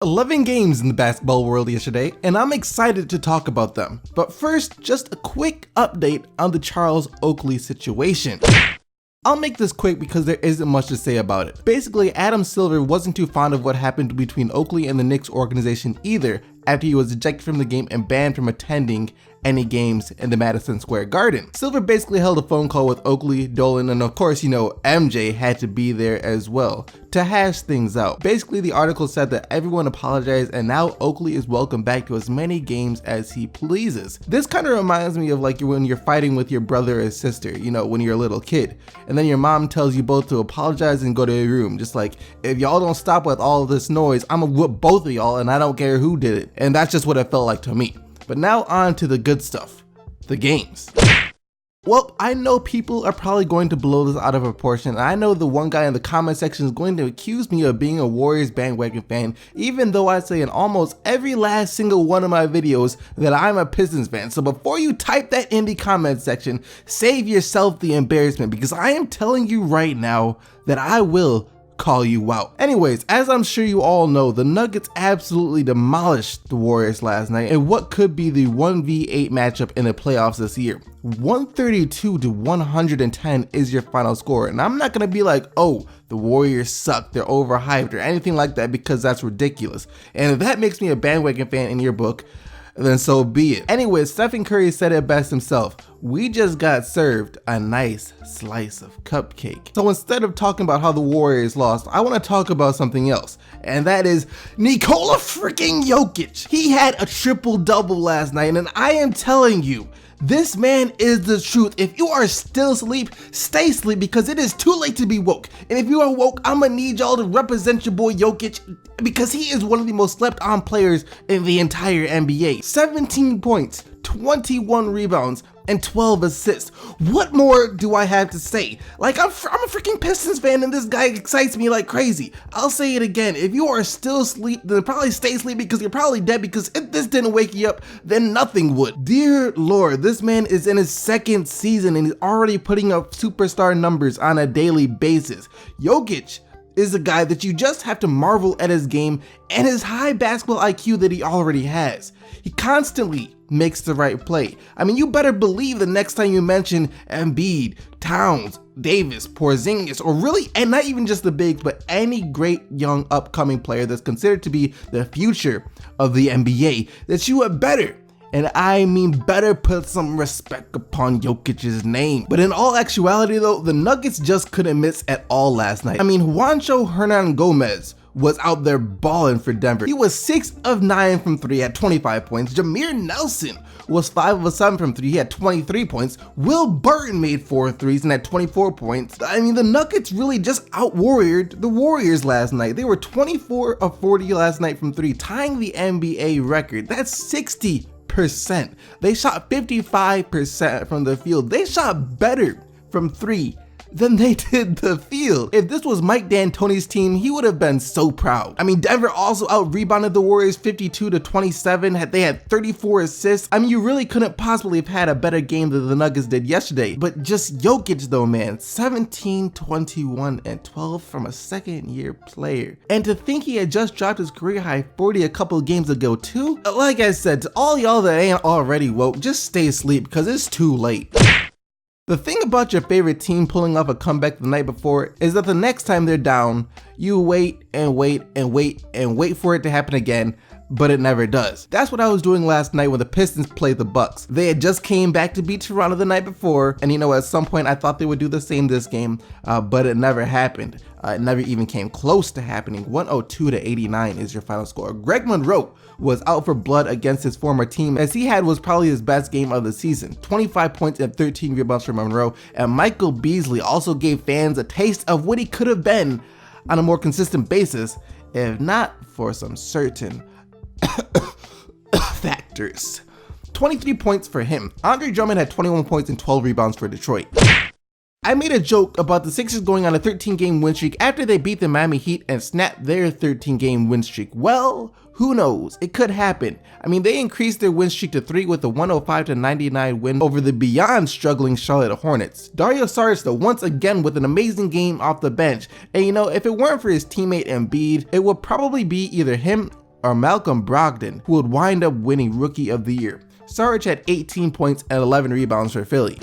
11 games in the basketball world yesterday, and I'm excited to talk about them. But first, just a quick update on the Charles Oakley situation. I'll make this quick because there isn't much to say about it. Basically, Adam Silver wasn't too fond of what happened between Oakley and the Knicks organization either, after he was ejected from the game and banned from attending any games in the Madison Square Garden. Silver basically held a phone call with Oakley, Dolan, and of course, MJ had to be there as well to hash things out. Basically, the article said that everyone apologized and now Oakley is welcome back to as many games as he pleases. This kind of reminds me of like when you're fighting with your brother or sister, when you're a little kid, and then your mom tells you both to apologize and go to your room. Just like, if y'all don't stop with all this noise, I'm gonna whoop both of y'all and I don't care who did it. And that's just what it felt like to me. But now on to the good stuff, the games. Well, I know people are probably going to blow this out of proportion, and I know the one guy in the comment section is going to accuse me of being a Warriors bandwagon fan, even though I say in almost every last single one of my videos that I'm a Pistons fan. So before you type that in the comment section, save yourself the embarrassment, because I am telling you right now that I will call you out. Anyways, as I'm sure you all know, the Nuggets absolutely demolished the Warriors last night in what could be the 1v8 matchup in the playoffs this year. 132 to 110 is your final score, and I'm not gonna be like, oh, the Warriors suck, they're overhyped or anything like that, because that's ridiculous. And if that makes me a bandwagon fan in your book, then so be it. Anyways, Stephen Curry said it best himself. We just got served a nice slice of cupcake. So instead of talking about how the Warriors lost, I want to talk about something else, and that is Nikola freaking Jokic. He had a triple-double last night, and I am telling you, this man is the truth. If you are still asleep, stay asleep, because it is too late to be woke. And if you are woke, I'm gonna need y'all to represent your boy Jokic, because he is one of the most slept on players in the entire NBA. 17 points, 21 rebounds, and 12 assists. What more do I have to say? Like, I'm a freaking Pistons fan, and this guy excites me like crazy. I'll say it again. If you are still asleep, then probably stay asleep, because you're probably dead, because if this didn't wake you up, then nothing would. Dear Lord, this man is in his second season, and he's already putting up superstar numbers on a daily basis. Jokic is a guy that you just have to marvel at his game and his high basketball IQ that he already has. He constantly makes the right play. I mean, you better believe the next time you mention Embiid, Towns, Davis, Porzingis, or really, and not even just the bigs, but any great young upcoming player that's considered to be the future of the NBA, that you had better, and I mean better, put some respect upon Jokic's name. But in all actuality though, the Nuggets just couldn't miss at all last night. I mean, Juancho Hernangomez was out there balling for Denver. He was 6 of 9 from 3 at 25 points. Jameer Nelson was 5 of 7 from 3, he had 23 points. Will Burton made 4 threes and had 24 points. I mean, the Nuggets really just out-warriored the Warriors last night. They were 24 of 40 last night from 3, tying the NBA record. That's 60%. They shot 55% from the field. They shot better from 3 than they did the field. If this was Mike D'Antoni's team, he would have been so proud. I mean, Denver also out-rebounded the Warriors 52 to 27. They had 34 assists. I mean, you really couldn't possibly have had a better game than the Nuggets did yesterday. But just Jokic though, man, 17, 21, and 12 from a second-year player. And to think he had just dropped his career high 40 a couple of games ago too? Like I said, to all y'all that ain't already woke, just stay asleep, because it's too late. The thing about your favorite team pulling off a comeback the night before is that the next time they're down, you wait and wait and wait and wait for it to happen again, but it never does. That's what I was doing last night when the Pistons played the Bucks. They had just came back to beat Toronto the night before, and at some point I thought they would do the same this game, but it never happened. It never even came close to happening. 102 to 89 is your final score. Greg Monroe was out for blood against his former team, as he had was probably his best game of the season. 25 points and 13 rebounds for Monroe, and Michael Beasley also gave fans a taste of what he could have been on a more consistent basis, if not for some certain factors. 23 points for him. Andre Drummond had 21 points and 12 rebounds for Detroit. I made a joke about the Sixers going on a 13-game win streak after they beat the Miami Heat and snapped their 13-game win streak. Well, who knows? It could happen. I mean, they increased their win streak to 3 with a 105 to 99 win over the beyond struggling Charlotte Hornets. Dario Saric though, once again with an amazing game off the bench. And if it weren't for his teammate Embiid, it would probably be either him Malcolm Brogdon, who would wind up winning Rookie of the Year. Sarge had 18 points and 11 rebounds for Philly.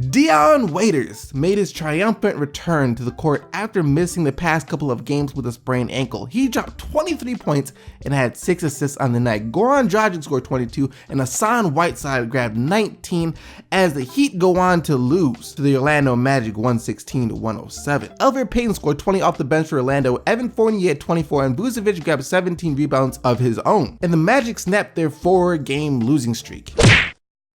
Dion Waiters made his triumphant return to the court after missing the past couple of games with a sprained ankle. He dropped 23 points and had 6 assists on the night. Goran Dragic scored 22 and Hassan Whiteside grabbed 19 as the Heat go on to lose to the Orlando Magic 116-107. Elfrid Payton scored 20 off the bench for Orlando. Evan Fournier had 24 and Vucevic grabbed 17 rebounds of his own. And the Magic snapped their 4-game losing streak.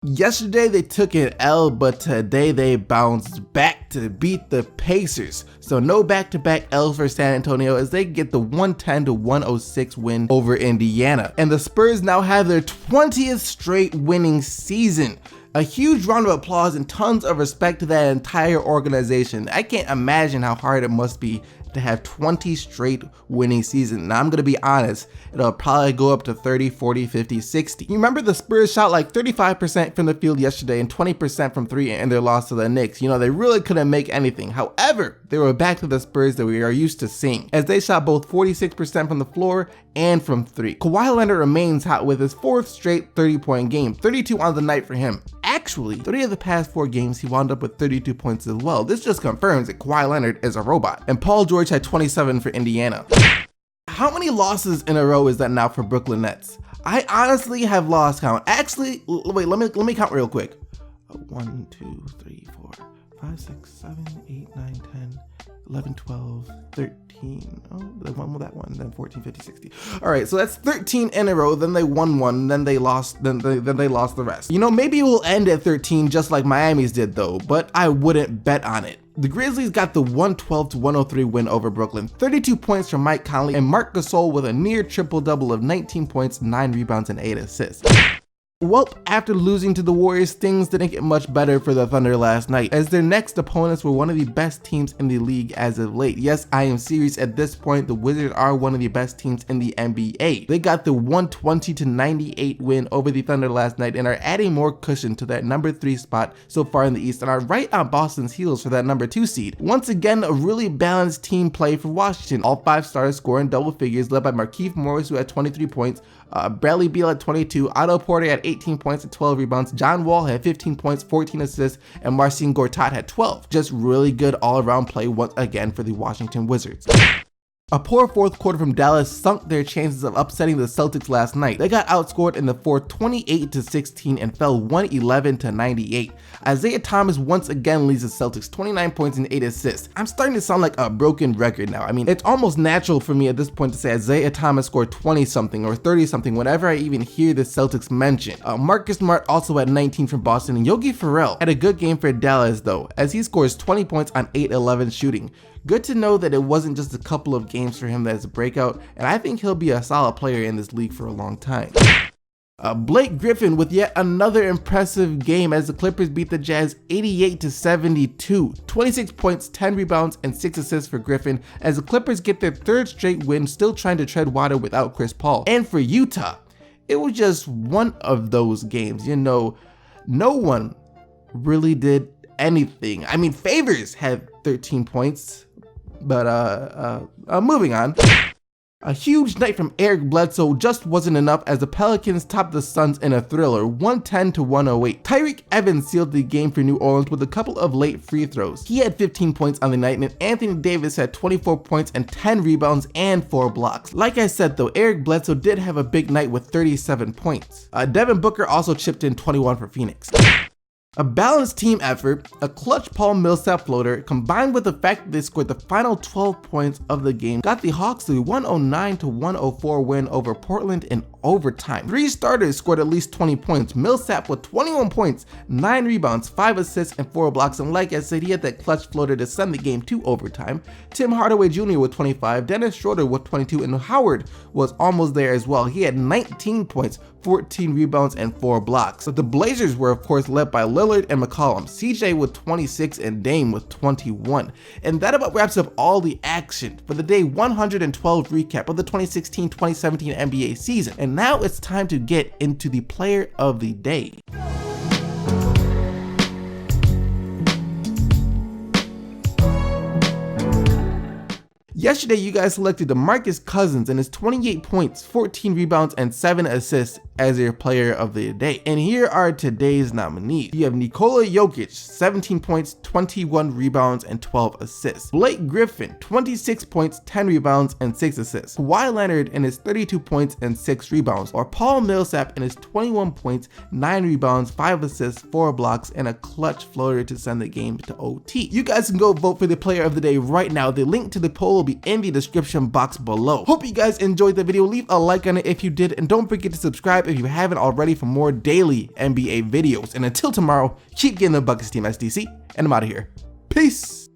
Yesterday they took an L, but today they bounced back to beat the Pacers. So no back-to-back L's for San Antonio as they get the 110-106 win over Indiana. And the Spurs now have their 20th straight winning season. A huge round of applause and tons of respect to that entire organization. I can't imagine how hard it must be to have 20 straight winning seasons. Now I'm gonna be honest, it'll probably go up to 30, 40, 50, 60. You remember the Spurs shot like 35% from the field yesterday and 20% from 3 in their loss to the Knicks. You know, they really couldn't make anything. However, they were back to the Spurs that we are used to seeing, as they shot both 46% from the floor and from 3. Kawhi Leonard remains hot with his 4th straight 30-point game, 32 on the night for him. Actually, 3 of the past 4 games he wound up with 32 points as well. This just confirms that Kawhi Leonard is a robot. And Paul George had 27 for Indiana. How many losses in a row is that now for Brooklyn Nets? I honestly have lost count. Actually, wait, let me count real quick. 1, 2, 3, 4, 5, 6, 7, 8, 9, 10, 11, 12, 13. Oh, they won with that one, then 14, 15, 16. All right, so that's 13 in a row. Then they won one, then they lost, then they lost the rest. You know, maybe it will end at 13 just like Miami's did though, but I wouldn't bet on it. The Grizzlies got the 112-103 win over Brooklyn. 32 points from Mike Conley and Marc Gasol with a near triple-double of 19 points, 9 rebounds, and 8 assists. Well, after losing to the Warriors, things didn't get much better for the Thunder last night, as their next opponents were one of the best teams in the league as of late. Yes, I am serious. At this point, the Wizards are one of the best teams in the NBA. They got the 120-98 win over the Thunder last night and are adding more cushion to that number 3 spot so far in the East and are right on Boston's heels for that number 2 seed. Once again, a really balanced team play for Washington. All 5 starters scoring double figures, led by Markieff Morris, who had 23 points, Bradley Beal at 22, Otto Porter had 18 points and 12 rebounds, John Wall had 15 points, 14 assists, and Marcin Gortat had 12. Just really good all-around play once again for the Washington Wizards. A poor fourth quarter from Dallas sunk their chances of upsetting the Celtics last night. They got outscored in the fourth 28-16 and fell 111-98. Isaiah Thomas once again leads the Celtics 29 points and 8 assists. I'm starting to sound like a broken record now. I mean, it's almost natural for me at this point to say Isaiah Thomas scored 20 something or 30 something whenever I even hear the Celtics mentioned. Marcus Smart also had 19 from Boston, and Yogi Ferrell had a good game for Dallas though, as he scores 20 points on 8-11 shooting. Good to know that it wasn't just a couple of games for him that's a breakout, and I think he'll be a solid player in this league for a long time. Blake Griffin with yet another impressive game as the Clippers beat the Jazz 88-72. 26 points, 10 rebounds, and 6 assists for Griffin as the Clippers get their 3rd straight win, still trying to tread water without Chris Paul. And for Utah, it was just one of those games. You know, no one really did anything. I mean, Favors had 13 points. But moving on. A huge night from Eric Bledsoe just wasn't enough as the Pelicans topped the Suns in a thriller, 110-108. Tyreke Evans sealed the game for New Orleans with a couple of late free throws. He had 15 points on the night, and Anthony Davis had 24 points and 10 rebounds and 4 blocks. Like I said though, Eric Bledsoe did have a big night with 37 points. Devin Booker also chipped in 21 for Phoenix. A balanced team effort, a clutch Paul Millsap floater, combined with the fact that they scored the final 12 points of the game, got the Hawks to a 109-104 win over Portland in overtime. 3 starters scored at least 20 points. Millsap with 21 points, 9 rebounds, 5 assists, and 4 blocks, and like I said, he had that clutch floater to send the game to overtime. Tim Hardaway Jr. with 25, Dennis Schroeder with 22, and Howard was almost there as well. He had 19 points, 14 rebounds, and 4 blocks. But the Blazers were of course led by Lillard and McCollum, CJ with 26, and Dame with 21. And that about wraps up all the action for the day 112 recap of the 2016-2017 NBA season. And now it's time to get into the player of the day. Yesterday, you guys selected DeMarcus Cousins and his 28 points, 14 rebounds, and 7 assists as your player of the day. And here are today's nominees. You have Nikola Jokic, 17 points, 21 rebounds, and 12 assists. Blake Griffin, 26 points, 10 rebounds, and 6 assists. Kawhi Leonard in his 32 points and 6 rebounds. Or Paul Millsap in his 21 points, 9 rebounds, 5 assists, 4 blocks, and a clutch floater to send the game to OT. You guys can go vote for the player of the day right now. The link to the poll will be in the description box below. Hope you guys enjoyed the video. Leave a like on it if you did, and don't forget to subscribe if you haven't already for more daily NBA videos. And until tomorrow, keep getting the buckets, Team SDC, and I'm out of here. Peace!